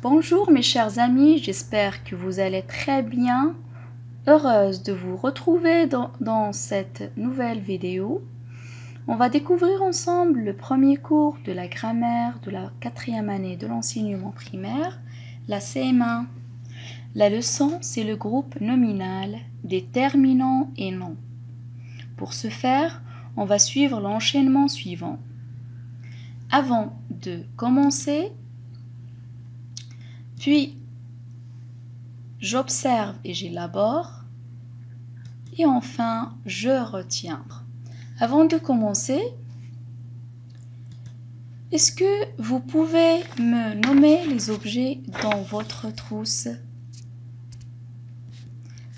Bonjour mes chers amis, j'espère que vous allez très bien. Heureuse de vous retrouver dans cette nouvelle vidéo. On va découvrir ensemble le premier cours de la grammaire de la 4e année de l'enseignement primaire, la CM1. La leçon, c'est le groupe nominal, déterminant et non. Pour ce faire, on va suivre l'enchaînement suivant. Avant de commencer, puis j'observe et j'élabore, et enfin je retiens. Avant de commencer, est-ce que vous pouvez me nommer les objets dans votre trousse?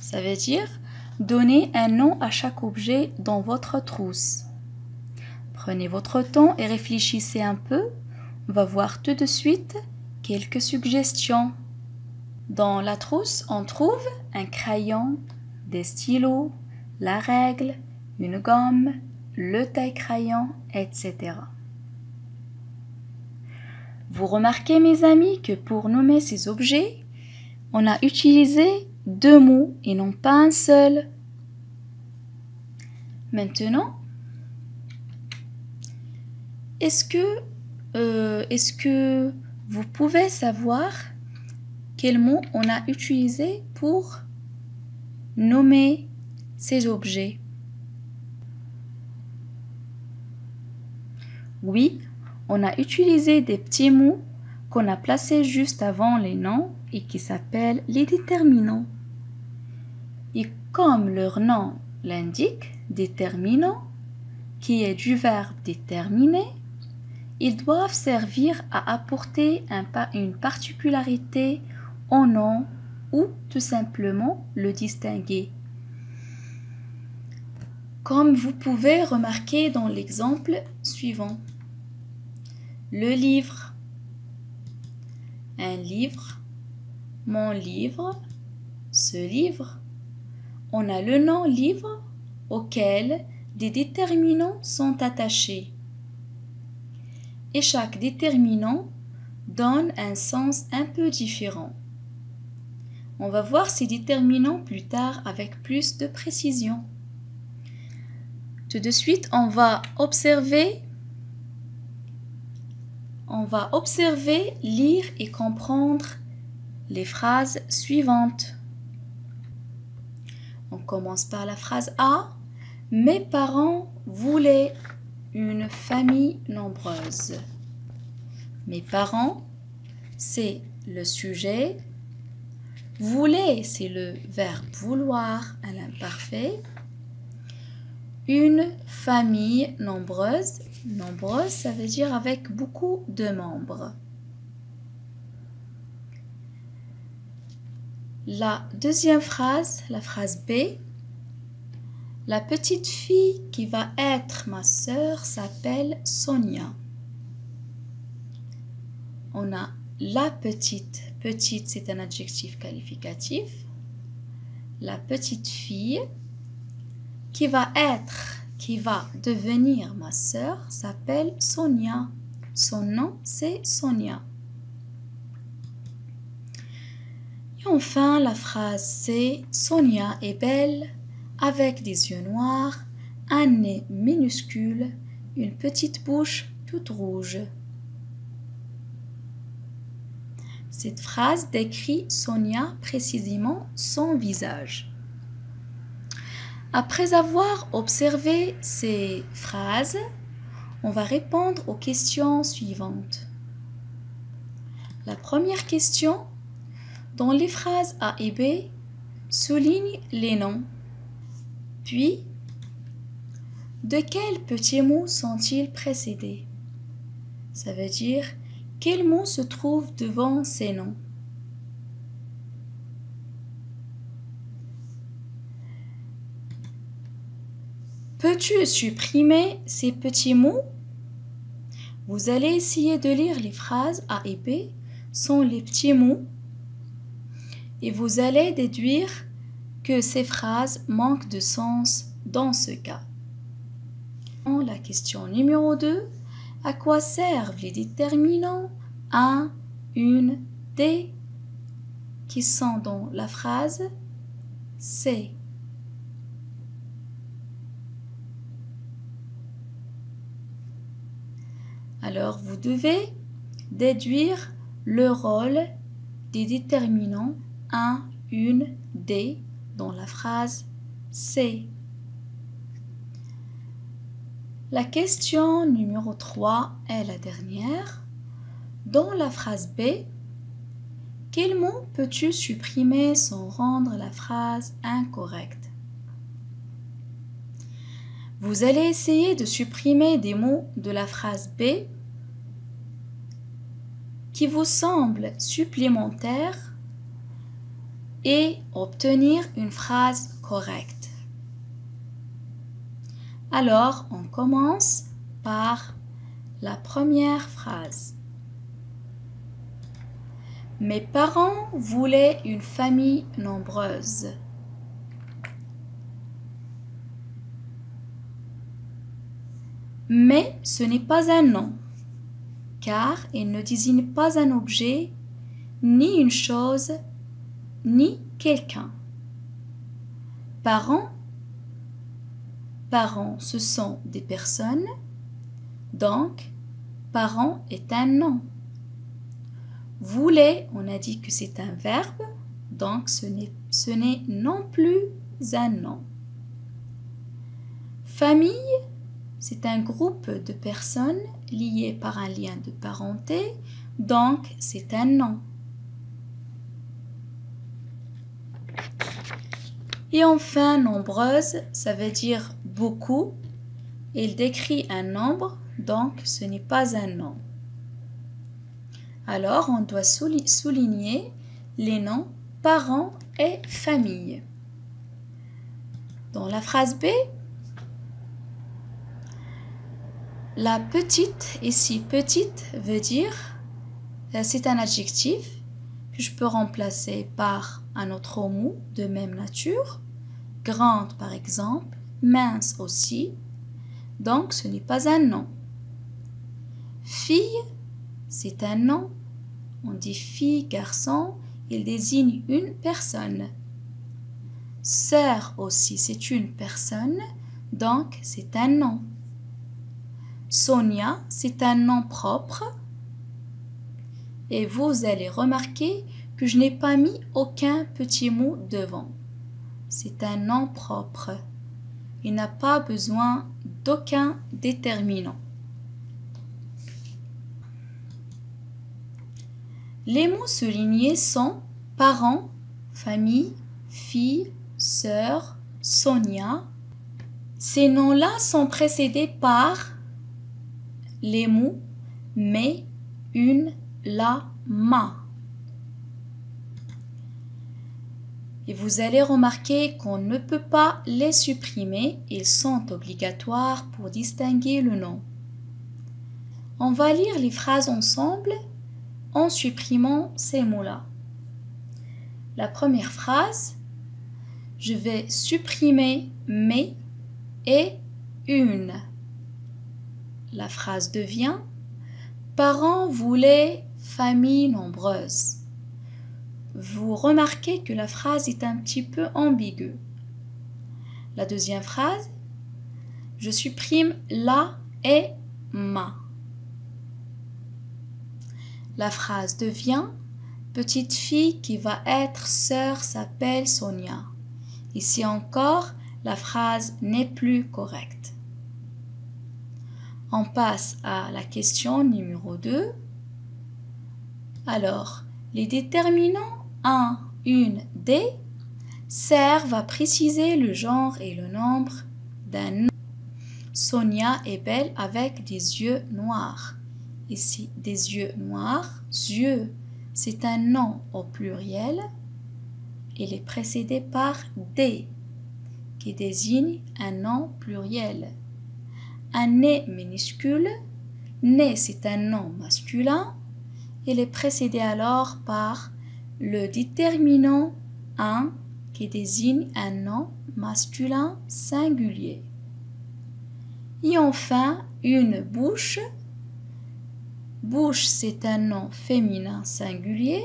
Ça veut dire donner un nom à chaque objet dans votre trousse. Prenez votre temps et réfléchissez un peu. On va voir tout de suite quelques suggestions. Dans la trousse, on trouve un crayon, des stylos, la règle, une gomme, le taille-crayon, etc. Vous remarquez, mes amis, que pour nommer ces objets, on a utilisé deux mots et non pas un seul. Maintenant, est-ce que vous pouvez savoir quel mot on a utilisé pour nommer ces objets? Oui, on a utilisé des petits mots qu'on a placés juste avant les noms et qui s'appellent les déterminants. Et comme leur nom l'indique, déterminant, qui est du verbe déterminer, ils doivent servir à apporter une particularité au nom ou tout simplement le distinguer. Comme vous pouvez remarquer dans l'exemple suivant. Le livre, un livre, mon livre, ce livre. On a le nom livre auquel des déterminants sont attachés. Et chaque déterminant donne un sens un peu différent. On va voir ces déterminants plus tard avec plus de précision. Tout de suite, on va observer, lire et comprendre les phrases suivantes. On commence par la phrase A. Mes parents voulaient une famille nombreuse. Mes parents, c'est le sujet. Voulait, c'est le verbe vouloir à l'imparfait. Une famille nombreuse. Nombreuse, ça veut dire avec beaucoup de membres. La deuxième phrase, la phrase B. La petite fille qui va être ma sœur s'appelle Sonia. On a la petite. Petite, c'est un adjectif qualificatif. La petite fille qui va devenir ma sœur s'appelle Sonia. Son nom, c'est Sonia. Et enfin, la phrase C. Sonia est belle, avec des yeux noirs, un nez minuscule, une petite bouche toute rouge. Cette phrase décrit Sonia, précisément son visage. Après avoir observé ces phrases, on va répondre aux questions suivantes. La première question, dans les phrases A et B, souligne les noms. Puis, de quels petits mots sont-ils précédés? Ça veut dire, quels mots se trouvent devant ces noms? Peux-tu supprimer ces petits mots? Vous allez essayer de lire les phrases A et B sans les petits mots et vous allez déduire que ces phrases manquent de sens dans ce cas. La question numéro 2. À quoi servent les déterminants un, une des qui sont dans la phrase c'est. Alors, vous devez déduire le rôle des déterminants un, une, des dans la phrase c'est. La question numéro 3 est la dernière. Dans la phrase B, quel mot peux-tu supprimer sans rendre la phrase incorrecte? Vous allez essayer de supprimer des mots de la phrase B qui vous semblent supplémentaires et obtenir une phrase correcte. Alors, on commence par la première phrase. Mes parents voulaient une famille nombreuse. Mais ce n'est pas un nom, car il ne désigne pas un objet, ni une chose, ni quelqu'un. Parents, ce sont des personnes, donc parents est un nom. Voulait, on a dit que c'est un verbe, donc ce n'est non plus un nom. Famille, c'est un groupe de personnes liées par un lien de parenté, donc c'est un nom. Et enfin, nombreuse, ça veut dire beaucoup. Il décrit un nombre, donc ce n'est pas un nom. Alors, on doit souligner les noms parents et famille. Dans la phrase B, la petite, ici petite, veut dire, c'est un adjectif que je peux remplacer par un autre mot de même nature. Grande par exemple, mince aussi, donc ce n'est pas un nom. Fille, c'est un nom, on dit fille, garçon, il désigne une personne. Sœur aussi, c'est une personne, donc c'est un nom. Sonia, c'est un nom propre. Et vous allez remarquer que je n'ai pas mis aucun petit mot devant. C'est un nom propre. Il n'a pas besoin d'aucun déterminant. Les mots soulignés sont parents, famille, fille, sœur, Sonia. Ces noms-là sont précédés par les mots mais, une, la, ma. Et vous allez remarquer qu'on ne peut pas les supprimer, ils sont obligatoires pour distinguer le nom. On va lire les phrases ensemble en supprimant ces mots-là. La première phrase, je vais supprimer mes et une. La phrase devient parents voulaient famille nombreuse. Vous remarquez que la phrase est un petit peu ambiguë. La deuxième phrase, je supprime la et ma. La phrase devient petite fille qui va être sœur s'appelle Sonia. Ici encore, la phrase n'est plus correcte. On passe à la question numéro 2. Alors, les déterminants 1, une, des servent à préciser le genre et le nombre d'un nom. Sonia est belle avec des yeux noirs. Ici, des yeux noirs. Yeux, c'est un nom au pluriel. Il est précédé par des, qui désigne un nom pluriel. Un nez minuscule, nez c'est un nom masculin, il est précédé alors par le déterminant un qui désigne un nom masculin singulier. Et enfin, une bouche, bouche c'est un nom féminin singulier,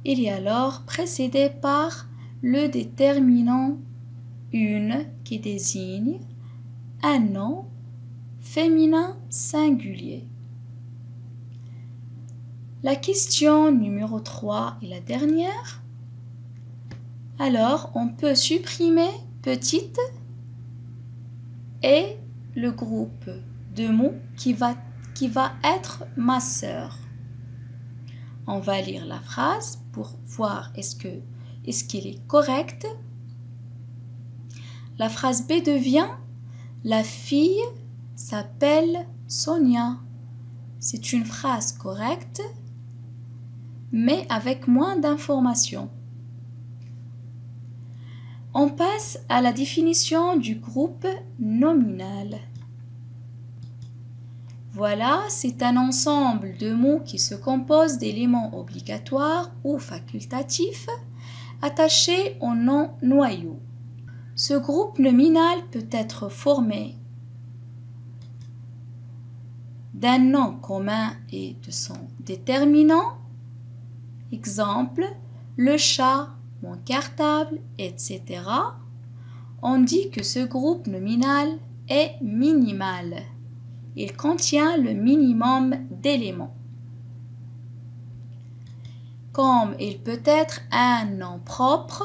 il est alors précédé par le déterminant une qui désigne un nom féminin singulier. La question numéro 3 est la dernière. Alors, on peut supprimer petite et le groupe de mots qui va être ma sœur. On va lire la phrase pour voir est-ce qu'il est correct. La phrase B devient la fille s'appelle Sonia. C'est une phrase correcte, mais avec moins d'informations. On passe à la définition du groupe nominal. Voilà, c'est un ensemble de mots qui se compose d'éléments obligatoires ou facultatifs attachés au nom noyau. Ce groupe nominal peut être formé d'un nom commun et de son déterminant. Exemple, le chat, mon cartable, etc. On dit que ce groupe nominal est minimal. Il contient le minimum d'éléments. Comme il peut être un nom propre,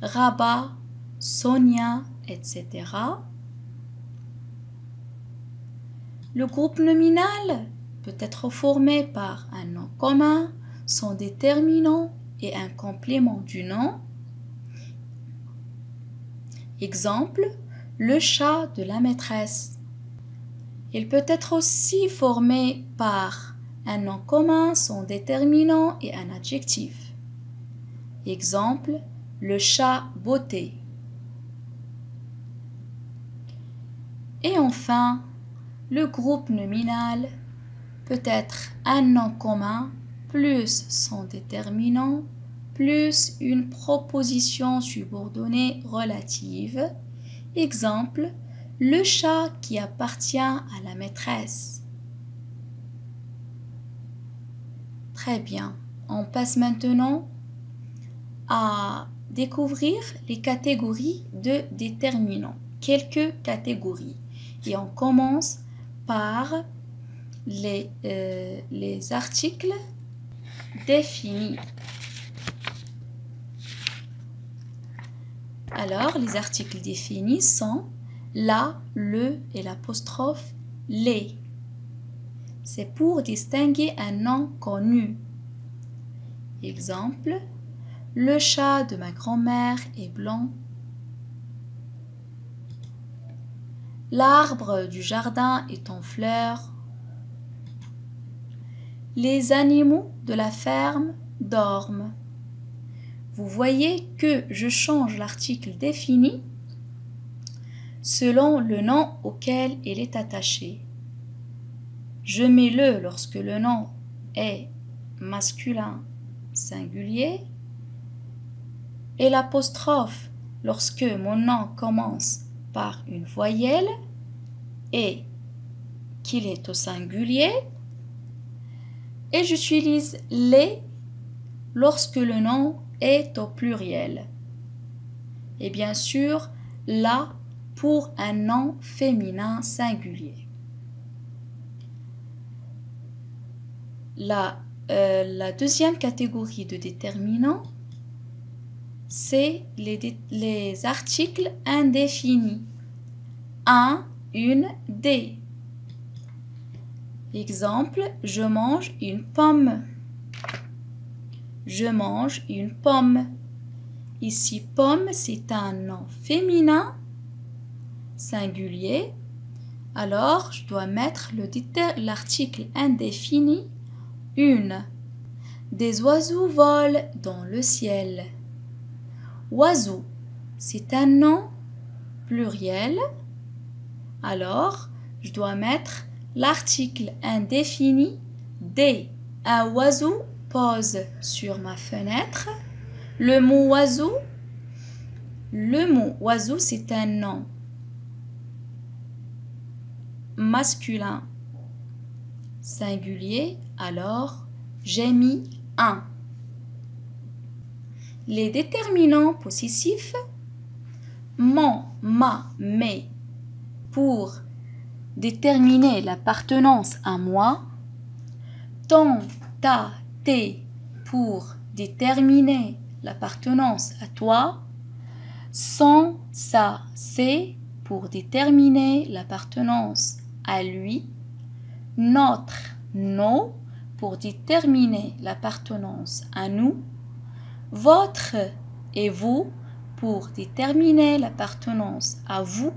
Rabat, Sonia, etc. Le groupe nominal peut être formé par un nom commun, son déterminant et un complément du nom. Exemple, le chat de la maîtresse. Il peut être aussi formé par un nom commun, son déterminant et un adjectif. Exemple, le chat beauté. Et enfin, le groupe nominal peut être un nom commun plus son déterminant plus une proposition subordonnée relative. Exemple, le chat qui appartient à la maîtresse. Très bien. On passe maintenant à découvrir les catégories de déterminants. Quelques catégories. Et on commence par les articles définis. Alors, les articles définis sont la, le et l'apostrophe les. C'est pour distinguer un nom connu. Exemple, le chat de ma grand-mère est blanc. L'arbre du jardin est en fleurs. Les animaux de la ferme dorment. Vous voyez que je change l'article défini selon le nom auquel il est attaché. Je mets le lorsque le nom est masculin singulier et l'apostrophe lorsque mon nom commence par une voyelle et qu'il est au singulier, et j'utilise les lorsque le nom est au pluriel. Et bien sûr, la pour un nom féminin singulier. La deuxième catégorie de déterminants, c'est les articles indéfinis. Un, une, des. Exemple, je mange une pomme. Je mange une pomme. Ici, pomme, c'est un nom féminin singulier. Alors, je dois mettre l'article indéfini une. Des oiseaux volent dans le ciel. Oiseau, c'est un nom pluriel. Alors, je dois mettre l'article indéfini des. Un oiseau pose sur ma fenêtre. Le mot oiseau, c'est un nom masculin singulier. Alors, j'ai mis un. Les déterminants possessifs mon, ma, mes pour déterminer l'appartenance à moi, ton, ta, tes pour déterminer l'appartenance à toi, son, sa, ses pour déterminer l'appartenance à lui, notre, nos pour déterminer l'appartenance à nous, votre et vous pour déterminer l'appartenance à vous,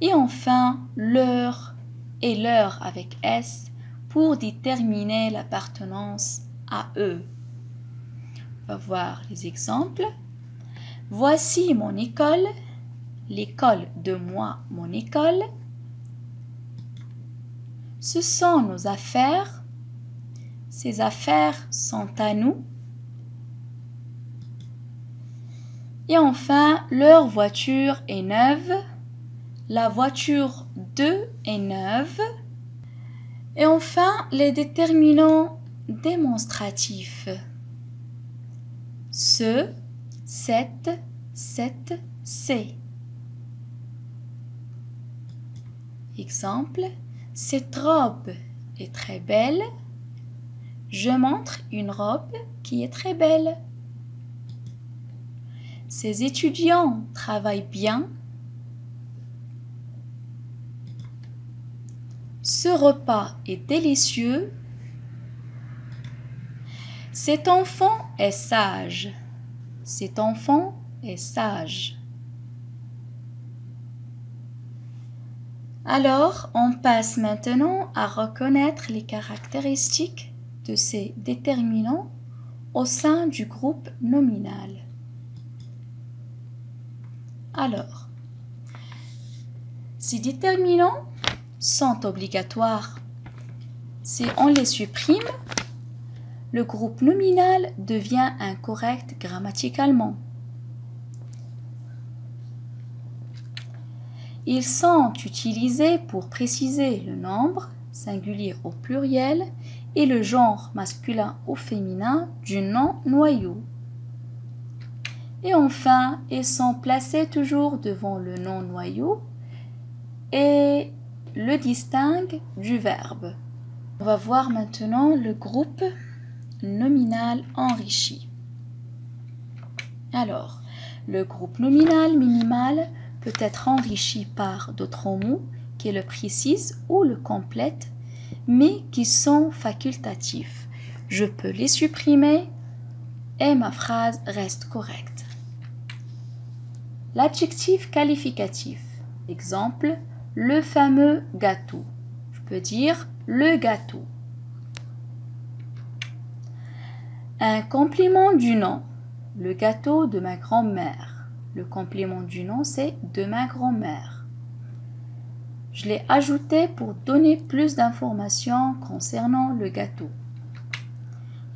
et enfin leur et leur avec S pour déterminer l'appartenance à eux. On va voir les exemples. Voici mon école, l'école de moi, mon école. Ce sont nos affaires, ces affaires sont à nous. Et enfin, leur voiture est neuve, la voiture de est neuve. Et enfin, les déterminants démonstratifs. Ce, cette, c'est. Exemple, cette robe est très belle. Je montre une robe qui est très belle. Ces étudiants travaillent bien. Ce repas est délicieux. Cet enfant est sage. Cet enfant est sage. Alors, on passe maintenant à reconnaître les caractéristiques de ces déterminants au sein du groupe nominal. Alors, ces déterminants sont obligatoires. Si on les supprime, le groupe nominal devient incorrect grammaticalement. Ils sont utilisés pour préciser le nombre, singulier au pluriel, et le genre masculin ou féminin du nom noyau. Et enfin, ils sont placés toujours devant le nom noyau et le distinguent du verbe. On va voir maintenant le groupe nominal enrichi. Alors, le groupe nominal minimal peut être enrichi par d'autres mots qui le précisent ou le complètent, mais qui sont facultatifs. Je peux les supprimer et ma phrase reste correcte. L'adjectif qualificatif. Exemple, le fameux gâteau. Je peux dire le gâteau. Un complément du nom. Le gâteau de ma grand-mère. Le complément du nom, c'est de ma grand-mère. Je l'ai ajouté pour donner plus d'informations concernant le gâteau.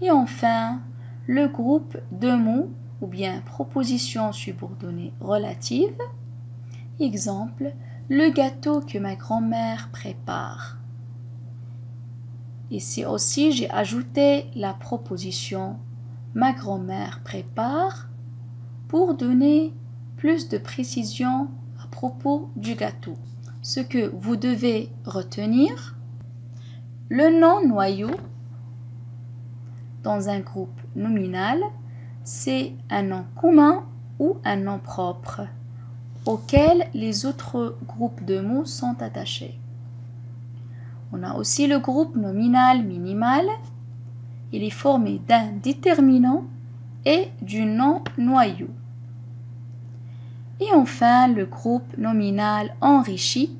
Et enfin, le groupe de mots ou bien propositions subordonnées relatives. Exemple, le gâteau que ma grand-mère prépare. Ici aussi, j'ai ajouté la proposition ma grand-mère prépare pour donner plus de précision à propos du gâteau. Ce que vous devez retenir, le nom noyau dans un groupe nominal, c'est un nom commun ou un nom propre auquel les autres groupes de mots sont attachés. On a aussi le groupe nominal minimal. Il est formé d'un déterminant et du nom noyau. Et enfin, le groupe nominal enrichi.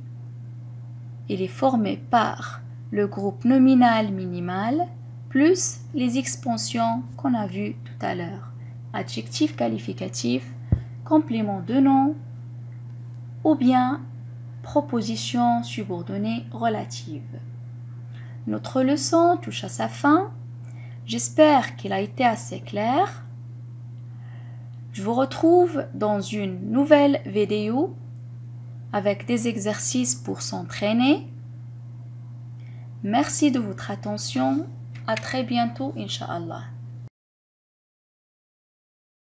Il est formé par le groupe nominal minimal plus les expansions qu'on a vues tout à l'heure. Adjectif qualificatif, complément de nom ou bien proposition subordonnée relative. Notre leçon touche à sa fin. J'espère qu'il a été assez clair. Je vous retrouve dans une nouvelle vidéo avec des exercices pour s'entraîner. Merci de votre attention. À très bientôt, Inch'Allah.